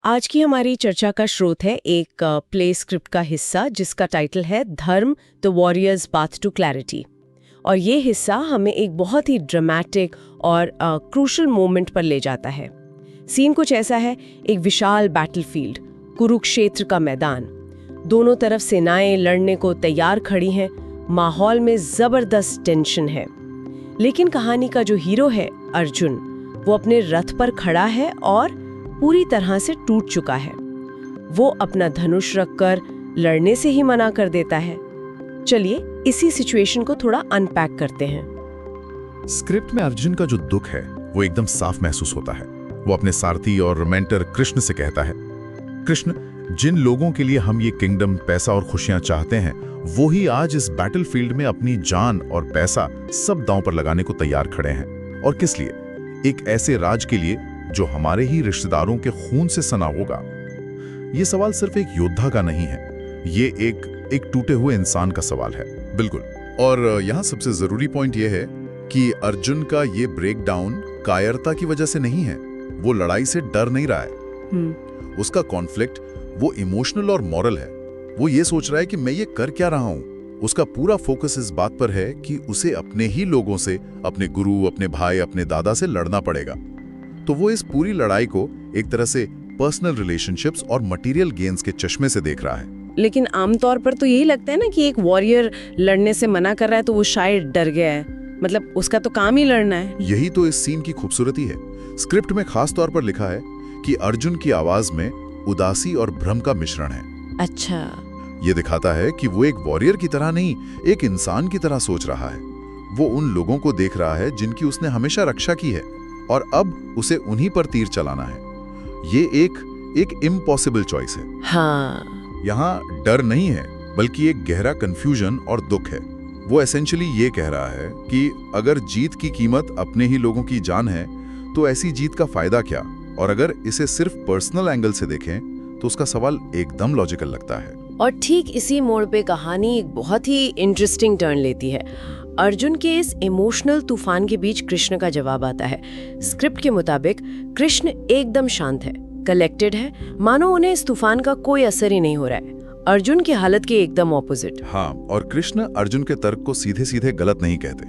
आज की हमारी चर्चा का स्रोत है एक प्ले स्क्रिप्ट का हिस्सा जिसका टाइटल है Dharma the warrior's path to clarity. और ये हिस्सा हमें एक बहुत ही ड्रामेटिक और क्रूशल मोमेंट पर ले जाता है। सीन कुछ ऐसा है, एक विशाल बैटलफील्ड, कुरुक्षेत्र का मैदान, दोनों तरफ सेनाएं लड़ने को तैयार खड़ी हैं, माहौल में जबरदस्त टेंशन है। लेकिन कहानी का जो हीरो है अर्जुन, वो अपने रथ पर खड़ा है और पूरी तरह से टूट चुका है। वो अपना धनुष रखकर लड़ने से ही मना कर देता है। चलिए इसी सिचुएशन को थोड़ा अनपैक करते हैं। स्क्रिप्ट में अर्जुन का जो दुख है वो एकदम साफ महसूस होता है। वो अपने सारथी और मेंटर कृष्ण से कहता है, कृष्ण, जिन लोगों के लिए हम ये किंगडम, पैसा और खुशियां चाहते हैं, वो ही आज इस बैटलफील्ड में अपनी जान और पैसा सब दांव पर लगाने को तैयार खड़े हैं। और किस लिए? एक ऐसे राज के लिए जो हमारे ही रिश्तेदारों के खून से सना होगा। ये सवाल सिर्फ एक योद्धा का नहीं है, ये एक टूटे हुए इंसान का सवाल है। बिल्कुल। और यहाँ सबसे जरूरी पॉइंट ये है कि अर्जुन का ये ब्रेकडाउन कायरता की वजह से नहीं है। वो लड़ाई से डर नहीं रहा है। उसका कॉन्फ्लिक्ट वो इमोशनल और मॉरल है। वो ये सोच रहा है कि मैं ये कर क्या रहा हूं। उसका पूरा फोकस इस बात पर है कि उसे अपने ही लोगों से, अपने गुरु, अपने भाई, अपने दादा से लड़ना पड़ेगा। तो वो इस पूरी लड़ाई को एक तरह से पर्सनल रिलेशनशिप्स और मटेरियल गेन्स के चश्मे से देख रहा है। लेकिन आमतौर पर तो यही लगता है ना कि एक वॉरियर लड़ने से मना कर रहा है तो वो शायद डर गया है। मतलब उसका तो काम ही लड़ना है। यही तो इस सीन की खूबसूरती है। स्क्रिप्ट में खास तौर पर लिखा है कि अर्जुन की आवाज में उदासी और भ्रम का मिश्रण है। अच्छा। ये दिखाता है कि वो एक वॉरियर की तरह नहीं, एक इंसान की तरह सोच रहा है। वो उन लोगों को देख रहा है जिनकी उसने हमेशा रक्षा की है और अब उसे उन्हीं पर तीर चलाना है। ये एक इम्पॉसिबल चॉइस है। हाँ। यहाँ डर नहीं है, बल्कि एक गहरा कंफ्यूजन और दुख है। वो एसेंशियली ये कह रहा है कि अगर जीत की कीमत अपने ही लोगों की जान है, तो ऐसी जीत का फायदा क्या? और अगर इसे सिर्फ पर्सनल एंगल से देखें तो उसका सवाल एकदम लॉजिकल लगता है। और ठीक इसी मोड़ पे कहानी एक बहुत ही इंटरेस्टिंग टर्न लेती है। अर्जुन के इस इमोशनल तूफान के बीच कृष्ण का जवाब आता है। स्क्रिप्ट के मुताबिक कृष्ण एकदम शांत है, कलेक्टेड है, मानो उन्हें इस तूफान का कोई असर ही नहीं हो रहा है। अर्जुन की हालत के एकदम ऑपोजिट। हाँ, और कृष्ण अर्जुन के तर्क को सीधे सीधे गलत नहीं कहते।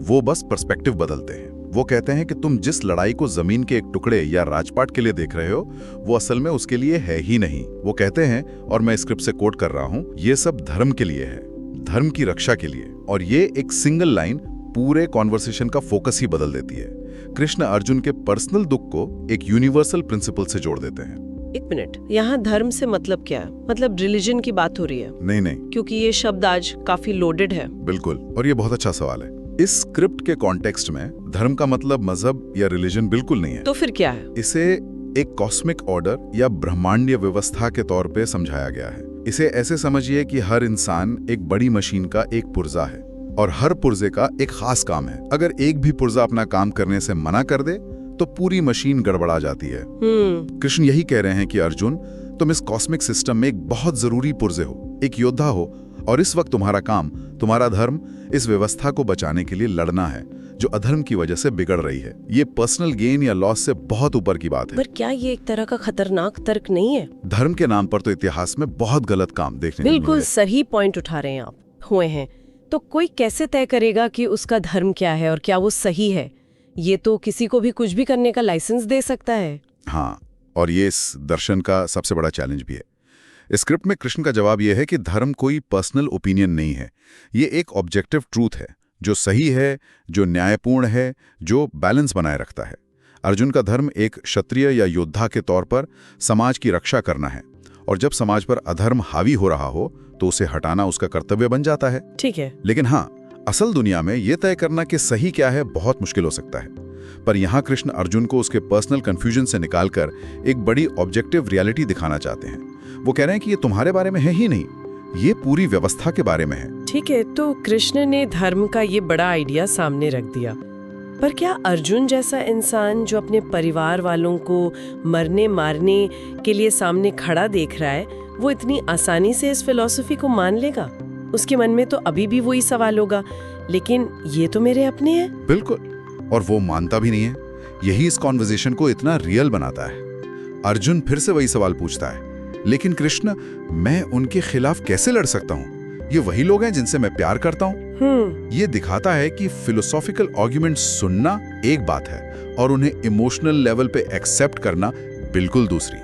वो बस पर्सपेक्टिव बदलते हैं। वो कहते हैं कि तुम जिस लड़ाई को जमीन के एक टुकड़े या राजपाट के लिए देख रहे हो, वो असल में उसके लिए है ही नहीं। वो कहते हैं, और मैं स्क्रिप्ट से कोट कर रहा हूं, ये सब धर्म के लिए है, धर्म की रक्षा के लिए। और ये एक सिंगल लाइन पूरे कॉन्वर्सेशन का फोकस ही बदल देती है। कृष्ण अर्जुन के पर्सनल दुख को एक यूनिवर्सल प्रिंसिपल से जोड़ देते हैं। एक मिनट, यहाँ धर्म से मतलब क्या है? मतलब रिलीजन की बात हो रही है? नहीं, क्योंकि ये शब्द आज काफी लोडेड है। बिल्कुल, और ये बहुत अच्छा सवाल है। इस स्क्रिप्ट के कॉन्टेक्स्ट में धर्म का मतलब मजहब या रिलीजन बिल्कुल नहीं है। तो फिर क्या है? इसे एक कॉस्मिक ऑर्डर या ब्रह्मांडीय व्यवस्था के तौर पे समझाया गया है। इसे ऐसे समझिए कि हर इंसान एक बड़ी मशीन का एक पुर्जा है और हर पुर्जे का एक खास काम है। अगर एक भी पुर्जा अपना काम करने से मना कर दे तो पूरी मशीन गड़बड़ा जाती है। कृष्ण यही कह रहे हैं कि अर्जुन, तुम इस कॉस्मिक सिस्टम में एक बहुत जरूरी पुर्जे हो, एक योद्धा हो, और इस वक्त तुम्हारा काम, तुम्हारा धर्म इस व्यवस्था को बचाने के लिए लड़ना है जो अधर्म की वजह से बिगड़ रही है। ये पर्सनल गेन या लॉस से बहुत ऊपर की बात है। पर क्या ये एक तरह का खतरनाक तर्क नहीं है? धर्म के नाम पर तो इतिहास में बहुत गलत काम देखने को मिले। बिल्कुल सही पॉइंट उठा रहे हैं आप। हुए हैं तो कोई कैसे तय करेगा कि उसका धर्म क्या है और क्या वो सही है? ये तो किसी को भी कुछ भी करने का लाइसेंस दे सकता है। हाँ, और ये इस दर्शन का सबसे बड़ा चैलेंज भी है। स्क्रिप्ट में कृष्ण का जवाब यह है कि धर्म कोई पर्सनल ओपिनियन नहीं है। ये एक ऑब्जेक्टिव ट्रूथ है, जो सही है, जो न्यायपूर्ण है, जो बैलेंस बनाए रखता है। अर्जुन का धर्म एक क्षत्रिय या योद्धा के तौर पर समाज की रक्षा करना है, और जब समाज पर अधर्म हावी हो रहा हो तो उसे हटाना उसका कर्तव्य बन जाता है। ठीक है। लेकिन हाँ, असल दुनिया में यह तय करना कि सही क्या है बहुत मुश्किल हो सकता है। पर यहाँ कृष्ण अर्जुन को उसके पर्सनल कंफ्यूजन से निकालकर एक बड़ी ऑब्जेक्टिव रियलिटी दिखाना चाहते हैं। वो कह रहे हैं कि ये तुम्हारे बारे में है ही नहीं, ये पूरी व्यवस्था के बारे में है। ठीक है, तो कृष्ण ने धर्म का ये बड़ा आइडिया सामने रख दिया, पर क्या अर्जुन जैसा इंसान जो अपने परिवार वालों को मरने मारने के लिए सामने खड़ा देख रहा है, वो इतनी आसानी से इस फिलॉसफी को मान लेगा? उसके मन में तो अभी भी वही सवाल होगा, लेकिन ये तो मेरे अपने हैं। बिल्कुल, और वो मानता भी नहीं है। यही इस कॉन्वर्सेशन को इतना रियल बनाता है। अर्जुन फिर से वही सवाल पूछता है, लेकिन कृष्ण, मैं उनके खिलाफ कैसे लड़ सकता हूँ? ये वही लोग हैं जिनसे मैं प्यार करता हूँ। ये दिखाता है कि फिलोसॉफिकल आर्ग्यूमेंट सुनना एक बात है और उन्हें इमोशनल लेवल पे एक्सेप्ट करना बिल्कुल दूसरी।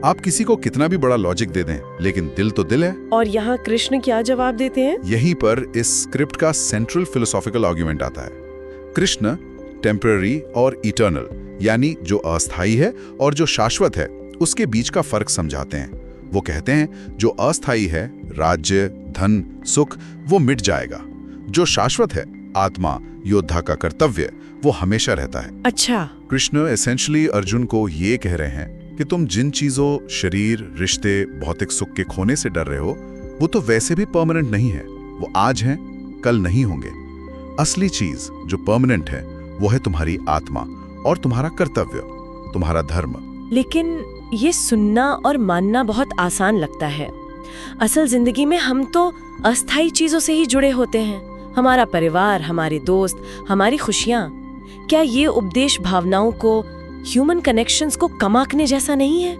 आप किसी को कितना भी बड़ा लॉजिक दे दें, लेकिन दिल तो दिल है। और यहाँ कृष्ण क्या जवाब देते हैं? यहीं पर इस स्क्रिप्ट का सेंट्रल फिलोसॉफिकल आर्ग्यूमेंट आता है। कृष्ण टेम्पररी और इटर्नल, यानी जो अस्थायी है और जो शाश्वत है, उसके बीच का फर्क समझाते हैं। वो कहते हैं जो अस्थायी है, राज्य, धन, सुख, वो मिट जाएगा। जो शाश्वत है, आत्मा, योद्धा का कर्तव्य, वो हमेशा रहता है। अच्छा। कृष्ण एसेंशियली अर्जुन को ये कह रहे हैं कि तुम जिन चीजों, शरीर, रिश्ते, भौतिक सुख के खोने से डर रहे हो, वो तो वैसे भी परमानेंट नहीं है। वो आज हैं, कल नहीं होंगे। असली चीज जो परमानेंट है वो है तुम्हारी आत्मा और तुम्हारा कर्तव्य, तुम्हारा धर्म। लेकिन ये सुनना और मानना बहुत आसान लगता है। असल जिंदगी में हम तो अस्थायी चीजों से ही जुड़े होते हैं। हमारा परिवार, हमारे दोस्त, हमारी खुशियाँ। क्या ये उपदेश भावनाओं को, ह्यूमन कनेक्शंस को कम आंकने जैसा नहीं है?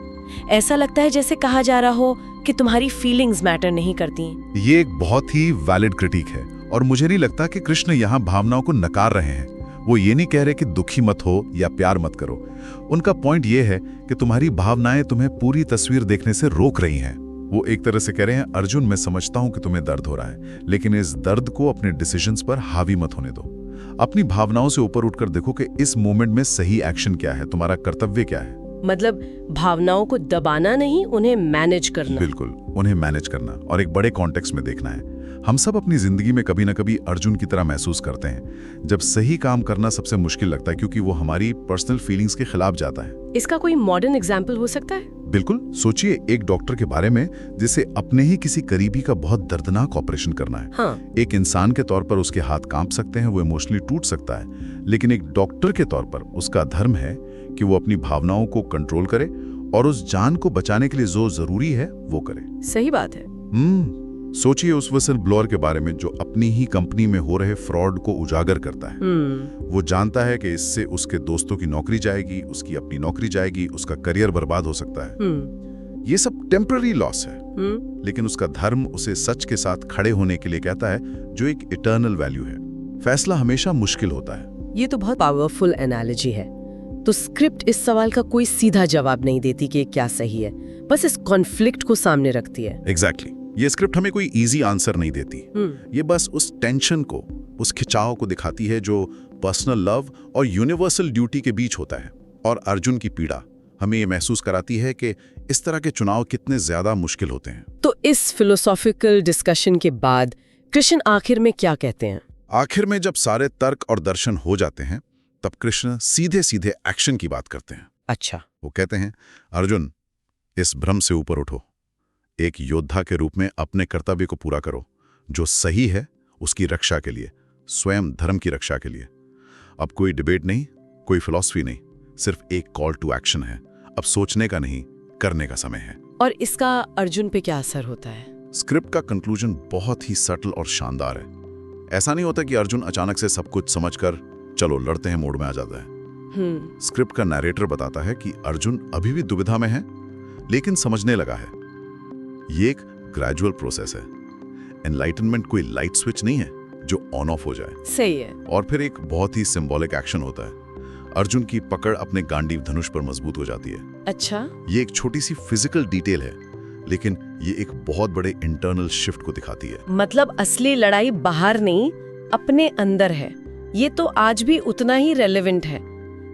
ऐसा लगता है जैसे कहा जा रहा हो कि तुम्हारी फीलिंग्स मैटर नहीं करती। ये एक बहुत ही वैलिड क्रिटिक है और मुझे नहीं लगता कि कृष्ण यहाँ भावनाओं को नकार रहे हैं। वो ये नहीं कह रहे कि दुखी मत हो या प्यार मत करो। उनका पॉइंट ये है कि तुम्हारी भावनाएं तुम्हें पूरी तस्वीर देखने से रोक रही हैं। वो एक तरह से कह रहे हैं, अर्जुन, मैं समझता हूं कि तुम्हें दर्द हो रहा है, लेकिन इस दर्द को अपने डिसीजंस पर हावी मत होने दो। अपनी भावनाओं से ऊपर उठकर देखो कि इस मोमेंट में सही एक्शन क्या है, तुम्हारा कर्तव्य क्या है। मतलब भावनाओं को दबाना नहीं, उन्हें मैनेज करना। बिल्कुल, उन्हें मैनेज करना और एक बड़े कॉन्टेक्स्ट में देखना है। हम सब अपनी जिंदगी में कभी ना कभी अर्जुन की तरह महसूस करते हैं, जब सही काम करना सबसे मुश्किल लगता है क्योंकि वो हमारी पर्सनल फीलिंग्स के खिलाफ जाता है। इसका कोई मॉडर्न एग्जाम्पल हो सकता है? बिल्कुल। सोचिए एक डॉक्टर के बारे में जिसे अपने ही किसी करीबी का बहुत दर्दनाक ऑपरेशन करना है। हाँ। एक इंसान के तौर पर उसके हाथ कांप सकते हैं, वो इमोशनली टूट सकता है, लेकिन एक डॉक्टर के तौर पर उसका धर्म है कि वो अपनी भावनाओं को कंट्रोल करे और उस जान को बचाने के लिए जो जरूरी है वो करे। सही बात है। सोचिए उस विसल ब्लोअर के बारे में जो अपनी ही कंपनी में हो रहे फ्रॉड को उजागर करता है। वो जानता है कि इससे उसके दोस्तों की नौकरी जाएगी, उसकी अपनी नौकरी जाएगी, उसका करियर बर्बाद हो सकता है। ये सब टेम्पररी लॉस है, लेकिन उसका धर्म उसे सच के साथ खड़े होने के लिए कहता है, जो एक इटर्नल वैल्यू है। फैसला हमेशा मुश्किल होता है। ये तो बहुत पावरफुल एनालॉजी है। तो स्क्रिप्ट इस सवाल का कोई सीधा जवाब नहीं देती कि क्या सही है, बस इस कॉन्फ्लिक्ट को सामने रखती है। एग्जैक्टली। ये स्क्रिप्ट हमें कोई इजी आंसर नहीं देती। ये बस उस टेंशन को, उस खिंचाव को दिखाती है जो पर्सनल लव और यूनिवर्सल ड्यूटी के बीच होता है। और अर्जुन की पीड़ा हमें ये महसूस कराती है कि इस तरह के चुनाव कितने ज्यादा मुश्किल होते हैं। तो इस फिलोसॉफिकल डिस्कशन के बाद कृष्ण आखिर में क्या कहते हैं? आखिर में जब सारे तर्क और दर्शन हो जाते हैं, तब कृष्ण सीधे सीधे एक्शन की बात करते हैं। अच्छा। वो कहते हैं, अर्जुन, इस भ्रम से ऊपर उठो। एक योद्धा के रूप में अपने कर्तव्य को पूरा करो, जो सही है उसकी रक्षा के लिए, स्वयं धर्म की रक्षा के लिए। अब कोई डिबेट नहीं, कोई फिलॉसफी नहीं, सिर्फ एक कॉल टू एक्शन है। अब सोचने का नहीं, करने का समय है। और इसका अर्जुन पे क्या असर होता है? स्क्रिप्ट का कंक्लूजन बहुत ही सटल और शानदार है। ऐसा नहीं होता कि अर्जुन अचानक से सब कुछ समझकर चलो लड़ते हैं मोड में आ जाता है। स्क्रिप्ट का नैरेटर बताता है कि अर्जुन अभी भी दुविधा में है, लेकिन समझने लगा है। ये एक ग्रेजुअल प्रोसेस है। एनलाइटनमेंट कोई लाइट स्विच नहीं है जो ऑन ऑफ हो जाए। सही है। और फिर एक बहुत ही सिंबॉलिक एक्शन होता है। अर्जुन की पकड़ अपने गांडीव धनुष पर मजबूत हो जाती है। अच्छा। ये एक छोटी सी फिजिकल डिटेल है, लेकिन ये एक बहुत बड़े इंटरनल शिफ्ट को दिखाती है। मतलब असली लड़ाई बाहर नहीं, अपने अंदर है। ये तो आज भी उतना ही रेलेवेंट है,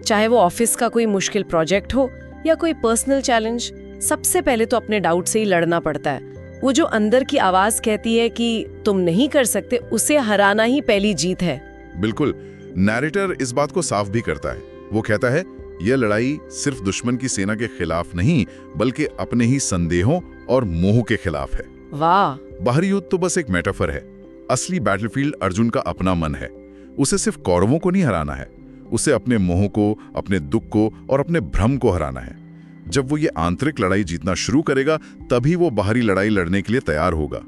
चाहे वो ऑफिस का कोई मुश्किल प्रोजेक्ट हो या कोई पर्सनल चैलेंज। सबसे पहले तो अपने डाउट से ही लड़ना पड़ता है। वो जो अंदर की आवाज कहती है कि तुम नहीं कर सकते, उसे हराना ही पहली जीत है। बिल्कुल। नैरेटर इस बात को साफ भी करता है। वो कहता है, यह लड़ाई सिर्फ दुश्मन की सेना के खिलाफ नहीं, बल्कि अपने ही संदेहों और मोह के खिलाफ है। वाह। बाहरी युद्ध तो बस एक मेटाफर है। असली बैटलफील्ड अर्जुन का अपना मन है। उसे सिर्फ कौरवों को नहीं हराना है, उसे अपने मोह को, अपने दुख को और अपने भ्रम को हराना है। जब वो ये आंतरिक लड़ाई जीतना शुरू करेगा, तभी वो बाहरी लड़ाई लड़ने के लिए तैयार होगा।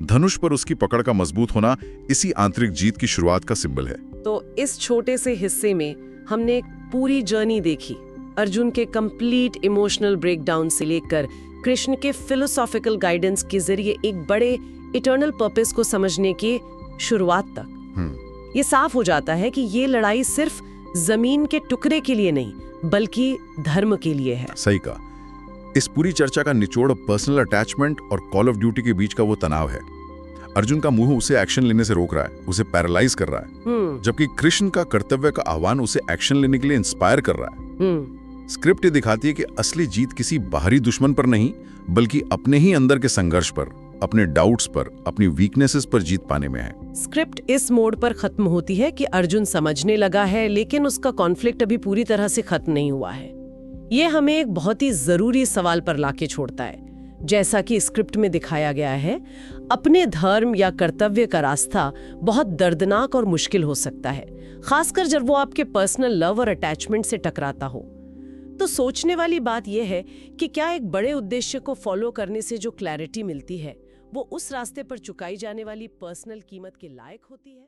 धनुष पर उसकी पकड़ का मजबूत होना इसी आंतरिक जीत की शुरुआत का सिंबल है। तो इस छोटे से हिस्से में हमने एक पूरी जर्नी देखी, अर्जुन के कंप्लीट इमोशनल ब्रेकडाउन से लेकर कृष्ण के फिलोसॉफिकल गाइडेंस के जरिए एक बड़े इटर्नल पर्पस को समझने की शुरुआत तक, ये साफ हो जाता है कि ये लड़ाई सिर्फ जमीन के टुकड़े के लिए नहीं बल्कि धर्म के लिए है। सही कहा। इस पूरी चर्चा का निचोड़ पर्सनल अटैचमेंट और कॉल ऑफ ड्यूटी के बीच का वो तनाव है। अर्जुन का मुंह उसे एक्शन लेने से रोक रहा है, उसे पैरालाइज कर रहा है, जबकि कृष्ण का कर्तव्य का आह्वान उसे एक्शन लेने के लिए इंस्पायर कर रहा है। स्क्रिप्ट ये दिखाती है कि असली जीत किसी बाहरी दुश्मन पर नहीं बल्कि अपने ही अंदर के संघर्ष पर, अपने डाउट्स पर, अपनी वीकनेसेस पर जीत पाने में है। स्क्रिप्ट इस मोड पर खत्म होती है कि अर्जुन समझने लगा है, लेकिन उसका कॉन्फ्लिक्ट अभी पूरी तरह से खत्म नहीं हुआ है। ये हमें एक बहुत ही जरूरी सवाल पर लाके छोड़ता है। जैसा कि स्क्रिप्ट में दिखाया गया है, अपने धर्म या कर्तव्य का रास्ता बहुत दर्दनाक और मुश्किल हो सकता है, खासकर जब वो आपके पर्सनल लव और अटैचमेंट से टकराता हो। तो सोचने वाली बात यह है कि क्या एक बड़े उद्देश्य को फॉलो करने से जो क्लैरिटी मिलती है वो उस रास्ते पर चुकाई जाने वाली पर्सनल कीमत के लायक होती है।